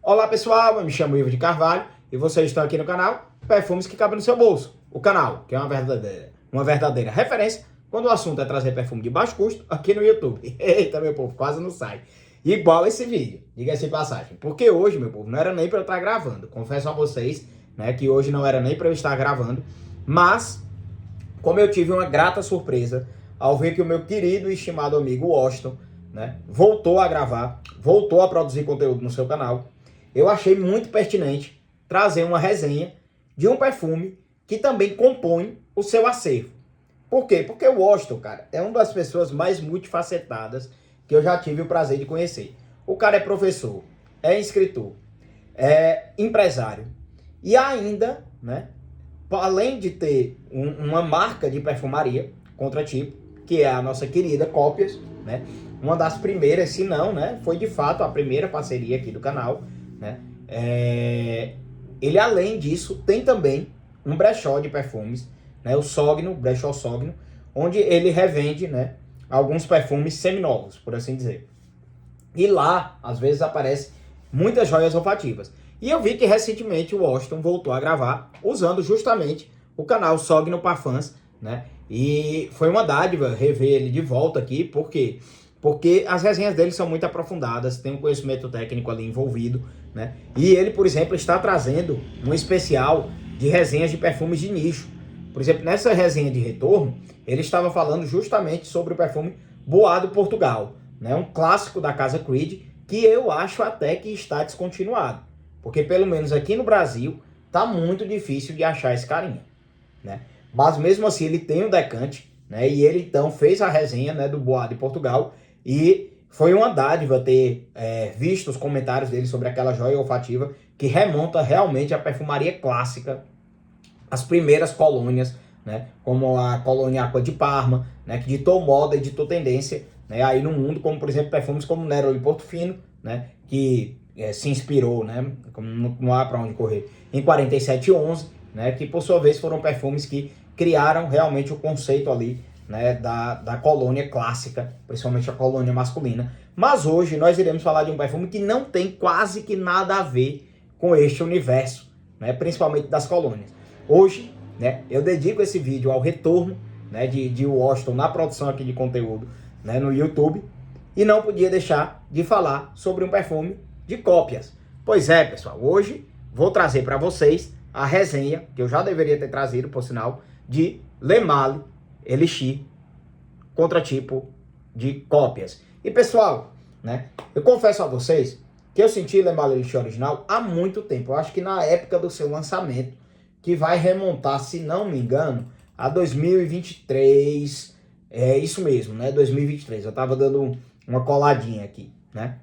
Olá pessoal, eu me chamo Ivo de Carvalho e vocês estão aqui no canal Perfumes que Cabem no Seu Bolso. O canal que é uma verdadeira referência quando o assunto é trazer perfume de baixo custo aqui no YouTube. Eita meu povo, quase não sai. Igual esse vídeo, diga-se de passagem. Porque hoje, meu povo, não era nem para eu estar gravando. Confesso a vocês, né, que hoje não era nem para eu estar gravando. Mas, como eu tive uma grata surpresa ao ver que o meu querido e estimado amigo Washington, né, voltou a gravar, voltou a produzir conteúdo no seu canal, eu achei muito pertinente trazer uma resenha de um perfume que também compõe o seu acervo. Por quê? Porque o Washington, cara, é uma das pessoas mais multifacetadas que eu já tive o prazer de conhecer. O cara é professor, é escritor, é empresário e ainda, né, além de ter uma marca de perfumaria, Contratipo, que é a nossa querida Cópias, né, uma das primeiras, se não, né, foi de fato a primeira parceria aqui do canal, né? Ele, além disso, tem também um brechó de perfumes, né? O Sogno, brechó Sogno, onde ele revende, né, alguns perfumes seminovos, por assim dizer. E lá, às vezes, aparece muitas joias olfativas. E eu vi que recentemente o Washington voltou a gravar usando justamente o canal Sogno Parfums, né? E foi uma dádiva rever ele de volta aqui, porque as resenhas dele são muito aprofundadas, tem um conhecimento técnico ali envolvido, né? E ele, por exemplo, está trazendo um especial de resenhas de perfumes de nicho. Por exemplo, nessa resenha de retorno, ele estava falando justamente sobre o perfume Bois do Portugal, né? Um clássico da casa Creed, que eu acho até que está descontinuado. Porque pelo menos aqui no Brasil, tá muito difícil de achar esse carinha, né? Mas mesmo assim ele tem um decante, né? E ele então fez a resenha, né, do Bois de Portugal. E foi uma dádiva ter visto os comentários dele sobre aquela joia olfativa que remonta realmente à perfumaria clássica, as primeiras colônias, né, como a colônia Aqua de Parma, né, que ditou moda e ditou tendência, né, aí no mundo, como por exemplo perfumes como Neroli Portofino, né, que se inspirou, né, como não há para onde correr, em 4711, né, que por sua vez foram perfumes que criaram realmente o conceito ali, né, da colônia clássica, principalmente a colônia masculina. Mas hoje nós iremos falar de um perfume que não tem quase que nada a ver com este universo, né, principalmente das colônias. Hoje, né, eu dedico esse vídeo ao retorno, né, de Washington na produção aqui de conteúdo, né, no YouTube, e não podia deixar de falar sobre um perfume de Cópias. Pois é, pessoal, hoje vou trazer para vocês a resenha, que eu já deveria ter trazido, por sinal, de Le Male Elixir Contratipo de Cópias. E pessoal, né, eu confesso a vocês que eu senti Le Male Elixir original há muito tempo. Eu acho que na época do seu lançamento, que vai remontar, se não me engano, a 2023. É isso mesmo, né? 2023. Eu tava dando uma coladinha aqui, né?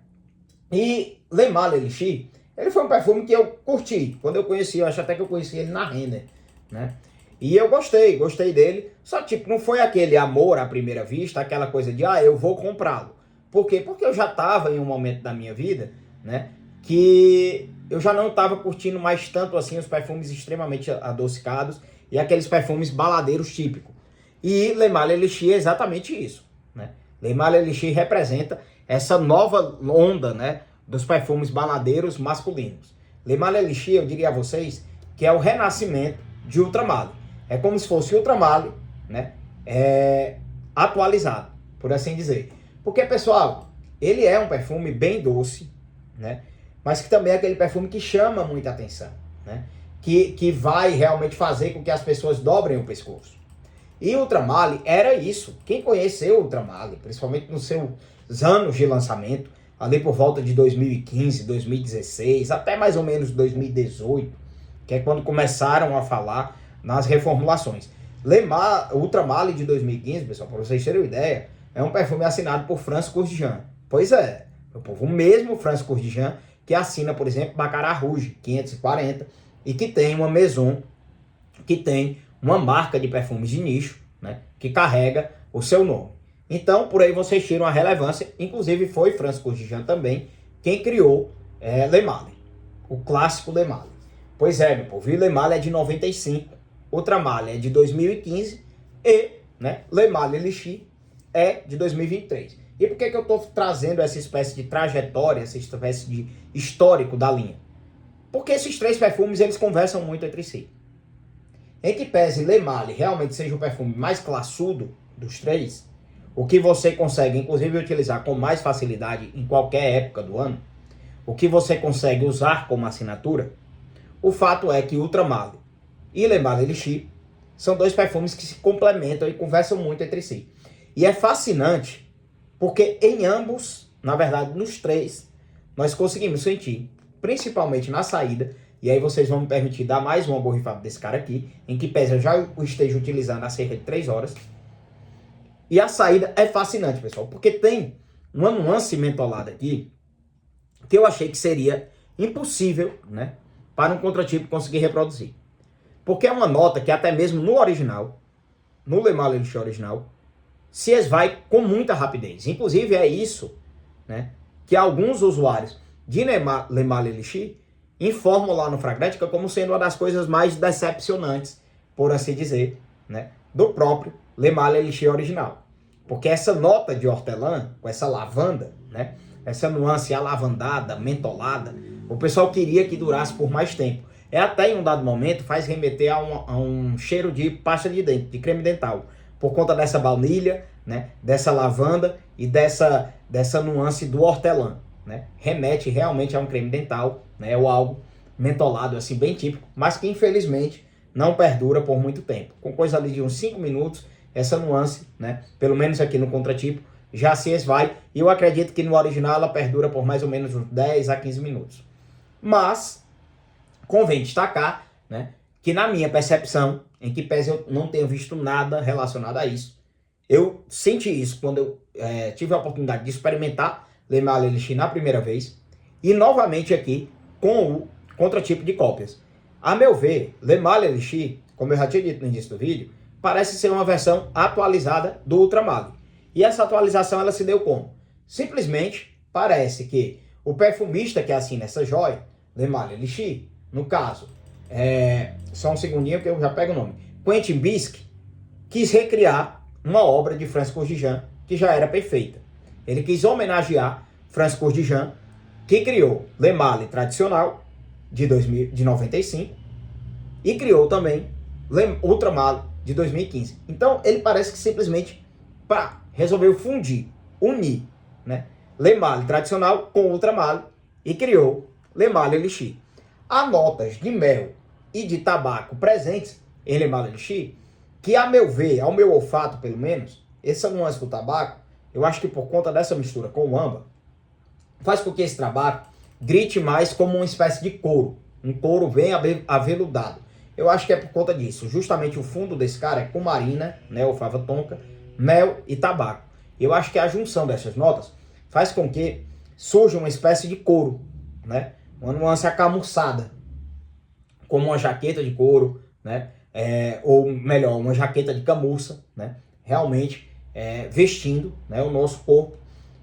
E Le Male Elixir, ele foi um perfume que eu curti. Quando eu conheci, eu acho até que eu conheci ele na Renner, né? E eu gostei dele. Só tipo, não foi aquele amor à primeira vista, aquela coisa de, eu vou comprá-lo. Por quê? Porque eu já tava em um momento da minha vida, né, que eu já não estava curtindo mais tanto assim os perfumes extremamente adocicados e aqueles perfumes baladeiros típicos. E Le Male Elixir é exatamente isso, né? Le Male Elixir representa essa nova onda, né, dos perfumes baladeiros masculinos. Le Male Elixir, eu diria a vocês, que é o renascimento de Ultramale. É como se fosse Ultramale, né, atualizado, por assim dizer. Porque, pessoal, ele é um perfume bem doce, né, mas que também é aquele perfume que chama muita atenção, né? Que vai realmente fazer com que as pessoas dobrem o pescoço. E o Ultramale era isso. Quem conheceu o Ultramale, principalmente nos seus anos de lançamento, ali por volta de 2015, 2016, até mais ou menos 2018, que é quando começaram a falar nas reformulações. O Ultramale de 2015, pessoal, para vocês terem uma ideia, é um perfume assinado por Francis Kurkdjian. Pois é, meu povo, o mesmo Francis Kurkdjian que assina, por exemplo, Baccarat Rouge 540 e que tem uma maison, que tem uma marca de perfumes de nicho, né, que carrega o seu nome. Então, por aí vocês tiram a relevância. Inclusive, foi Francis Kurkdjian também quem criou Le Male, o clássico Le Male. Pois é, meu povo, Le Male é de 95, Ultramale é de 2015 e, né, Le Male Elixir é de 2023. E por que eu estou trazendo essa espécie de trajetória, essa espécie de histórico da linha? Porque esses três perfumes, eles conversam muito entre si. Em que pese Le Male realmente seja o perfume mais classudo dos três, o que você consegue, inclusive, utilizar com mais facilidade em qualquer época do ano, o que você consegue usar como assinatura, o fato é que Ultra Male e Le Male Elixir são dois perfumes que se complementam e conversam muito entre si. E é fascinante porque em ambos, na verdade nos três, nós conseguimos sentir, principalmente na saída, e aí vocês vão me permitir dar mais uma borrifada desse cara aqui, em que pese eu já o esteja utilizando há cerca de 3 horas. E a saída é fascinante, pessoal, porque tem uma nuance mentolada aqui que eu achei que seria impossível, né, para um contratipo conseguir reproduzir. Porque é uma nota que até mesmo no original, no Le Male Elixir original, se esvai com muita rapidez. Inclusive é isso, né, que alguns usuários de Le Male Elixir informam lá no Fragrantica como sendo uma das coisas mais decepcionantes, por assim dizer, né, do próprio Le Male Elixir original. Porque essa nota de hortelã, com essa lavanda, né, essa nuance alavandada, mentolada, o pessoal queria que durasse por mais tempo. É até em um dado momento faz remeter a um cheiro de pasta de dente, de creme dental, por conta dessa baunilha, né, dessa lavanda e dessa nuance do hortelã, né? Remete realmente a um creme dental, né, ou algo mentolado assim bem típico, mas que infelizmente não perdura por muito tempo. Com coisa ali de uns 5 minutos, essa nuance, né, pelo menos aqui no contratipo, já se esvai, e eu acredito que no original ela perdura por mais ou menos uns 10 a 15 minutos. Mas convém destacar, né, que na minha percepção, em que pese eu não tenho visto nada relacionado a isso, eu senti isso quando eu tive a oportunidade de experimentar Le Male Elixir na primeira vez, e novamente aqui com o contratipo de cópias. A meu ver, Le Male Elixir, como eu já tinha dito no início do vídeo, parece ser uma versão atualizada do Ultra Male. E essa atualização ela se deu como? Simplesmente parece que o perfumista que assina essa joia, Le Male Elixir, no caso, só um segundinho que eu já pego o nome, Quentin Bisque, quis recriar uma obra de Francis Kurkdjian que já era perfeita. Ele quis homenagear Francis Kurkdjian, que criou Le Male tradicional de 95 e criou também Ultra Male de 2015. Então ele parece que simplesmente resolveu fundir, unir, né, Le Male tradicional com Ultra Male e criou Le Male Elixir. Há notas de mel e de tabaco presentes em Le Male Elixir que, a meu ver, ao meu olfato pelo menos, essa nuance do tabaco, eu acho que por conta dessa mistura com o âmbar, faz com que esse tabaco grite mais como uma espécie de couro, um couro bem aveludado. Eu acho que é por conta disso. Justamente o fundo desse cara é cumarina, né, ou fava tonka, mel e tabaco. Eu acho que a junção dessas notas faz com que surja uma espécie de couro, né, uma nuance acamurçada, como uma jaqueta de couro, né, ou melhor, uma jaqueta de camurça, né, realmente vestindo, né, o nosso corpo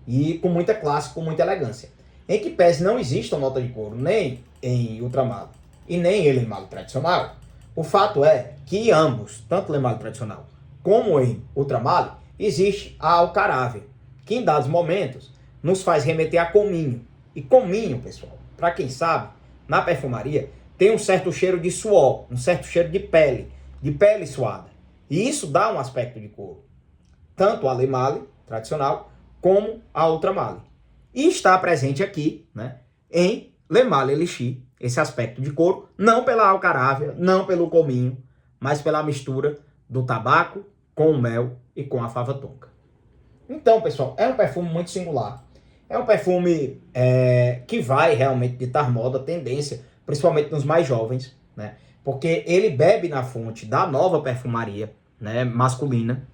e com muita classe, com muita elegância. Em que pese não exista nota de couro nem em Ultra Male e nem em Le Male tradicional, o fato é que em ambos, tanto Le Male tradicional como em Ultra Male, existe a alcarável, que em dados momentos nos faz remeter a cominho. E cominho, pessoal, para quem sabe, na perfumaria tem um certo cheiro de suor, um certo cheiro de pele suada. E isso dá um aspecto de couro, tanto a Le Male tradicional como a Ultra Male. E está presente aqui, né, em Le Male Elixir, esse aspecto de couro, não pela alcarável, não pelo cominho, mas pela mistura do tabaco com o mel e com a fava tonka. Então, pessoal, é um perfume muito singular. É um perfume que vai realmente ditar moda, tendência, principalmente nos mais jovens, né? Porque ele bebe na fonte da nova perfumaria, né, masculina,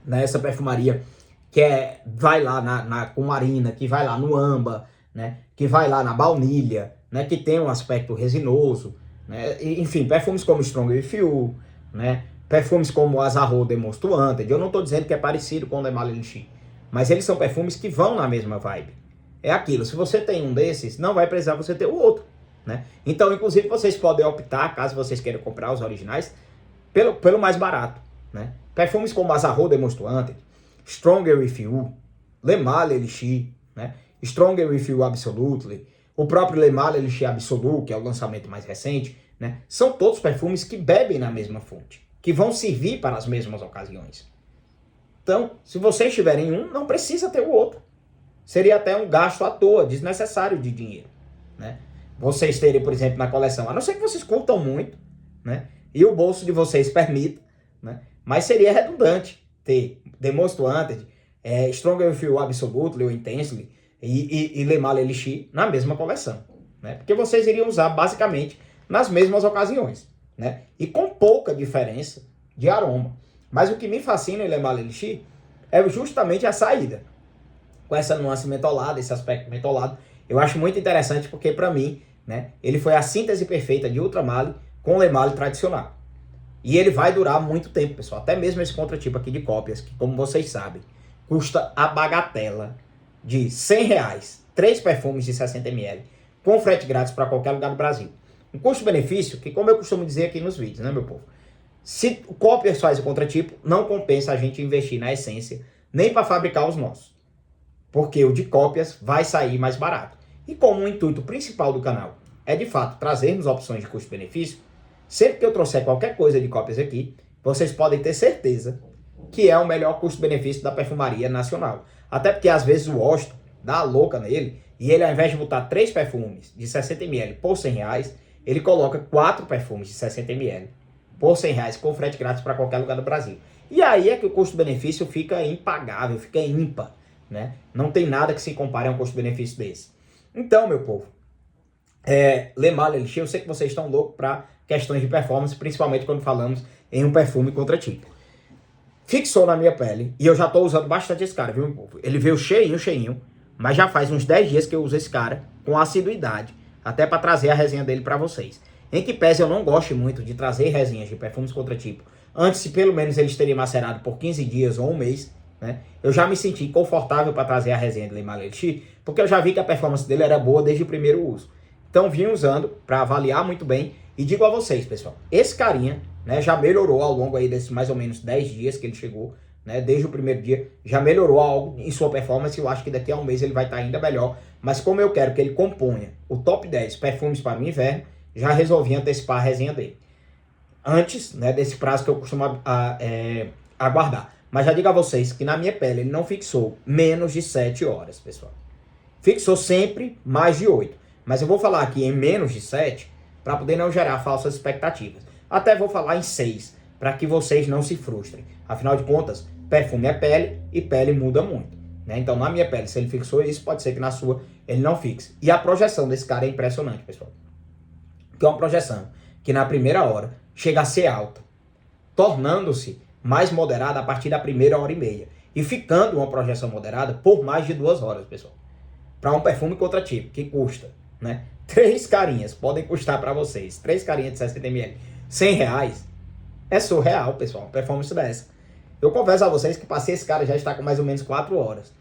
né? Essa perfumaria que vai lá na cumarina, que vai lá no âmbar, né, que vai lá na baunilha, né, que tem um aspecto resinoso, né? Enfim, perfumes como Strong With You, né, perfumes como Azarro The Most Wanted. Eu não estou dizendo que é parecido com o Le Male Elixir, mas eles são perfumes que vão na mesma vibe. É aquilo, se você tem um desses, não vai precisar você ter o outro, né? Então, inclusive, vocês podem optar, caso vocês queiram comprar os originais, pelo mais barato, né? Perfumes como Azarro The Most Wanted, Stronger With You, Le Male Elixir, né? Stronger With You Absolutely, o próprio Le Male Elixir Absolute, que é o lançamento mais recente, né? São todos perfumes que bebem na mesma fonte, que vão servir para as mesmas ocasiões. Então, se vocês tiverem um, não precisa ter o outro. Seria até um gasto à toa, desnecessário de dinheiro, né? Vocês terem, por exemplo, na coleção, a não ser que vocês curtam muito, né? E o bolso de vocês permita, né? Mas seria redundante ter The Most Wanted, Stronger With You Absolutely ou Intensely e Le Male Elixir na mesma coleção, né? Porque vocês iriam usar basicamente nas mesmas ocasiões, né? E com pouca diferença de aroma. Mas o que me fascina em Le Male Elixir é justamente a saída. Com essa nuance mentolada, esse aspecto mentolado, eu acho muito interessante porque, para mim, né, ele foi a síntese perfeita de Ultra Male com Le Male tradicional. E ele vai durar muito tempo, pessoal. Até mesmo esse contratipo aqui de cópias, que, como vocês sabem, custa a bagatela de R$100, 3 perfumes de 60 ml, com frete grátis para qualquer lugar do Brasil. Um custo-benefício que, como eu costumo dizer aqui nos vídeos, né, meu povo? Se o cópias faz o contratipo, não compensa a gente investir na essência, nem para fabricar os nossos. Porque o de cópias vai sair mais barato. E como o intuito principal do canal é, de fato, trazermos opções de custo-benefício, sempre que eu trouxer qualquer coisa de cópias aqui, vocês podem ter certeza que é o melhor custo-benefício da perfumaria nacional. Até porque, às vezes, o Washington dá a louca nele, e ele, ao invés de botar 3 perfumes de 60 ml por R$100, ele coloca 4 perfumes de 60 ml por R$100 com frete grátis para qualquer lugar do Brasil. E aí é que o custo-benefício fica impagável, fica ímpar, né? Não tem nada que se compare a um custo-benefício desse. Então, meu povo, Le Male Elixir, eu sei que vocês estão loucos para questões de performance, principalmente quando falamos em um perfume contratipo. Fixou na minha pele, e eu já estou usando bastante esse cara, viu, meu povo? Ele veio cheinho, mas já faz uns 10 dias que eu uso esse cara com assiduidade, até para trazer a resenha dele para vocês. Em que pese eu não gosto muito de trazer resenhas de perfumes contratipo, antes se pelo menos eles teriam macerado por 15 dias ou um mês, né? Eu já me senti confortável para trazer a resenha do Le Male Elixir, porque eu já vi que a performance dele era boa desde o primeiro uso. Então vim usando para avaliar muito bem, e digo a vocês, pessoal, esse carinha, né, já melhorou ao longo aí desses mais ou menos 10 dias que ele chegou, né, desde o primeiro dia, já melhorou algo em sua performance, e eu acho que daqui a um mês ele vai estar ainda melhor, mas como eu quero que ele componha o top 10 perfumes para o inverno, já resolvi antecipar a resenha dele, antes, né, desse prazo que eu costumo aguardar. Mas já digo a vocês que na minha pele ele não fixou menos de 7 horas, pessoal. Fixou sempre mais de 8. Mas eu vou falar aqui em menos de 7 para poder não gerar falsas expectativas. Até vou falar em 6 para que vocês não se frustrem. Afinal de contas, perfume é pele e pele muda muito, né? Então na minha pele, se ele fixou isso, pode ser que na sua ele não fixe. E a projeção desse cara é impressionante, pessoal. Que é uma projeção que na primeira hora chega a ser alta, tornando-se mais moderada a partir da primeira hora e meia. E ficando uma projeção moderada por mais de 2 horas, pessoal. Para um perfume contratipo, que custa, né? 3 carinhas podem custar para vocês. 3 carinhas de 60 ml, R$100. É surreal, pessoal, uma performance dessa. Eu confesso a vocês que passei esse cara já está com mais ou menos 4 horas.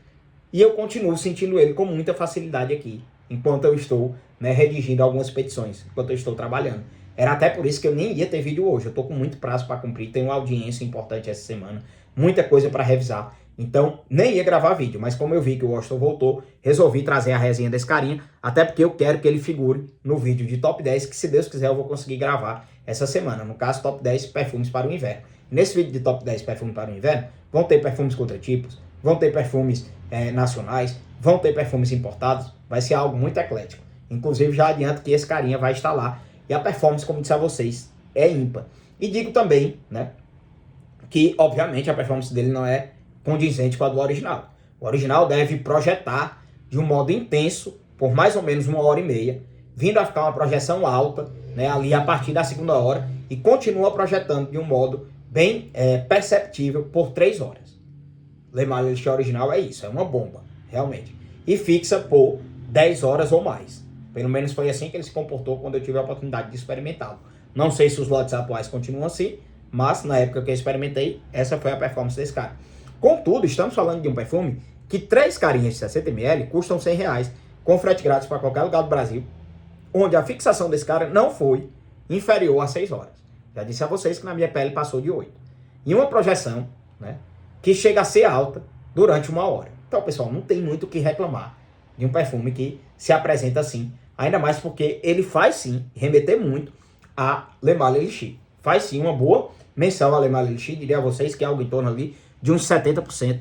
E eu continuo sentindo ele com muita facilidade aqui, enquanto eu estou, né, redigindo algumas petições, enquanto eu estou trabalhando. Era até por isso que eu nem ia ter vídeo hoje. Eu tô com muito prazo para cumprir, tenho uma audiência importante essa semana, muita coisa para revisar. Então, nem ia gravar vídeo, mas como eu vi que o Washington voltou, resolvi trazer a resenha desse carinha, até porque eu quero que ele figure no vídeo de top 10, que se Deus quiser eu vou conseguir gravar essa semana. No caso, top 10 perfumes para o inverno. Nesse vídeo de top 10 perfumes para o inverno, vão ter perfumes contratipos, vão ter perfumes nacionais, vão ter perfumes importados, vai ser algo muito eclético. Inclusive, já adianto que esse carinha vai estar lá. E a performance, como disse a vocês, é ímpar. E digo também, né, que obviamente a performance dele não é condizente com a do original. O original deve projetar de um modo intenso por mais ou menos 1h30, vindo a ficar uma projeção alta, né, ali a partir da segunda hora, e continua projetando de um modo bem perceptível por 3 horas. Le Male Elixir original é isso, é uma bomba, realmente. E fixa por 10 horas ou mais. Pelo menos foi assim que ele se comportou quando eu tive a oportunidade de experimentá-lo. Não sei se os lotes atuais continuam assim, mas na época que eu experimentei, essa foi a performance desse cara. Contudo, estamos falando de um perfume que 3 carinhas de 60 ml custam R$100, com frete grátis para qualquer lugar do Brasil, onde a fixação desse cara não foi inferior a 6 horas. Já disse a vocês que na minha pele passou de 8. E uma projeção, né, que chega a ser alta durante 1 hora. Então, pessoal, não tem muito o que reclamar de um perfume que se apresenta assim. Ainda mais porque ele faz sim remeter muito a Le Male Elixir. Faz sim uma boa menção a Le Male Elixir. Diria a vocês que é algo em torno ali de uns 70%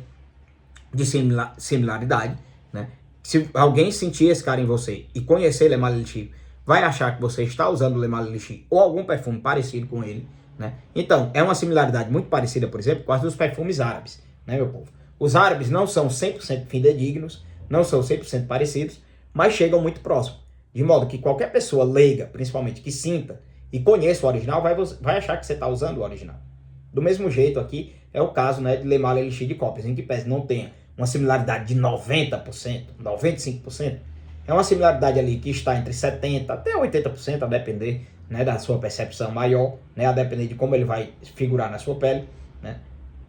de similaridade, né? Se alguém sentir esse cara em você e conhecer Le Male Elixir, vai achar que você está usando o Le Male Elixir ou algum perfume parecido com ele, né? Então, é uma similaridade muito parecida, por exemplo, com as dos perfumes árabes, né, meu povo? Os árabes não são 100% fidedignos, não são 100% parecidos, mas chegam muito próximo. De modo que qualquer pessoa leiga, principalmente que sinta e conheça o original, vai achar que você está usando o original. Do mesmo jeito aqui é o caso, né, de Le Male Elixir de cópias, em que pese não tenha uma similaridade de 90%, 95%, é uma similaridade ali que está entre 70% até 80%, a depender, né, da sua percepção maior, né, a depender de como ele vai figurar na sua pele, né.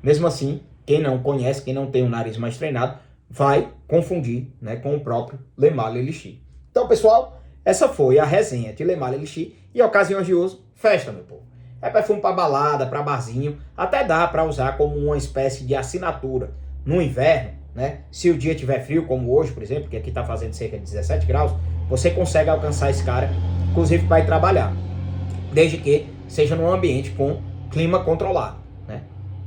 Mesmo assim, quem não conhece, quem não tem um nariz mais treinado, vai confundir, né, com o próprio Le Male Elixir. Então, pessoal, essa foi a resenha de Le Male Elixir e ocasiões de uso, festa, meu povo. É perfume para balada, para barzinho, até dá para usar como uma espécie de assinatura no inverno, né? Se o dia tiver frio, como hoje, por exemplo, que aqui está fazendo cerca de 17 graus, você consegue alcançar esse cara, inclusive para ir trabalhar, desde que seja num ambiente com clima controlado, né?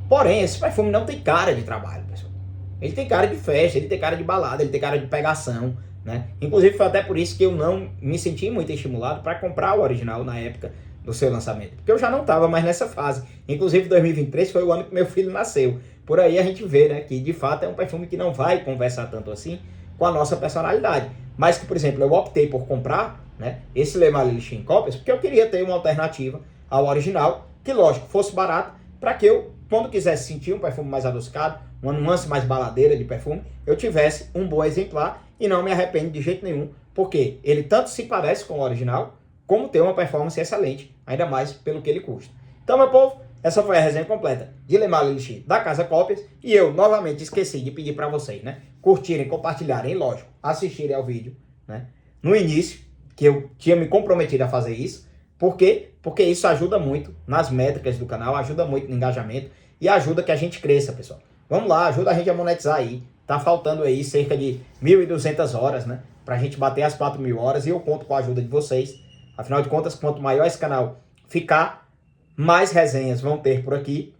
Porém, esse perfume não tem cara de trabalho, pessoal. Ele tem cara de festa, ele tem cara de balada, ele tem cara de pegação, né? Inclusive foi até por isso que eu não me senti muito estimulado para comprar o original na época do seu lançamento, porque eu já não estava mais nessa fase. Inclusive 2023 foi o ano que meu filho nasceu. Por aí a gente vê, né, que de fato é um perfume que não vai conversar tanto assim com a nossa personalidade, mas que, por exemplo, eu optei por comprar, né, esse Le Male Elixir em cópias porque eu queria ter uma alternativa ao original, que lógico fosse barato, para que eu, quando quisesse sentir um perfume mais adocicado, uma nuance mais baladeira de perfume, eu tivesse um bom exemplar e não me arrependo de jeito nenhum, porque ele tanto se parece com o original, como tem uma performance excelente, ainda mais pelo que ele custa. Então, meu povo, essa foi a resenha completa de Le Male Elixir da Casa Cópias, e eu novamente esqueci de pedir para vocês, né, curtirem, compartilharem, lógico, assistirem ao vídeo, né, no início, que eu tinha me comprometido a fazer isso. Por quê? Porque isso ajuda muito nas métricas do canal, ajuda muito no engajamento e ajuda que a gente cresça, pessoal. Vamos lá, ajuda a gente a monetizar aí. Tá faltando aí cerca de 1.200 horas, né, pra gente bater as 4.000 horas, e eu conto com a ajuda de vocês. Afinal de contas, quanto maior esse canal ficar, mais resenhas vão ter por aqui,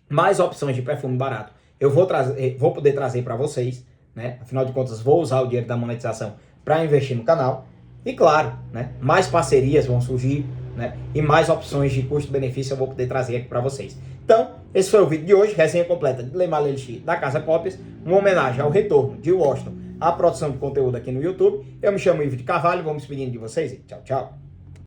mais opções de perfume barato eu vou poder trazer para vocês, né? Afinal de contas, vou usar o dinheiro da monetização para investir no canal. E claro, né, mais parcerias vão surgir, né, e mais opções de custo-benefício eu vou poder trazer aqui para vocês. Então, esse foi o vídeo de hoje, resenha completa de Le Male Elixir da Casa Cópias, uma homenagem ao retorno de Washington à produção de conteúdo aqui no YouTube. Eu me chamo Ivo de Carvalho, vou me despedindo de vocês e tchau, tchau.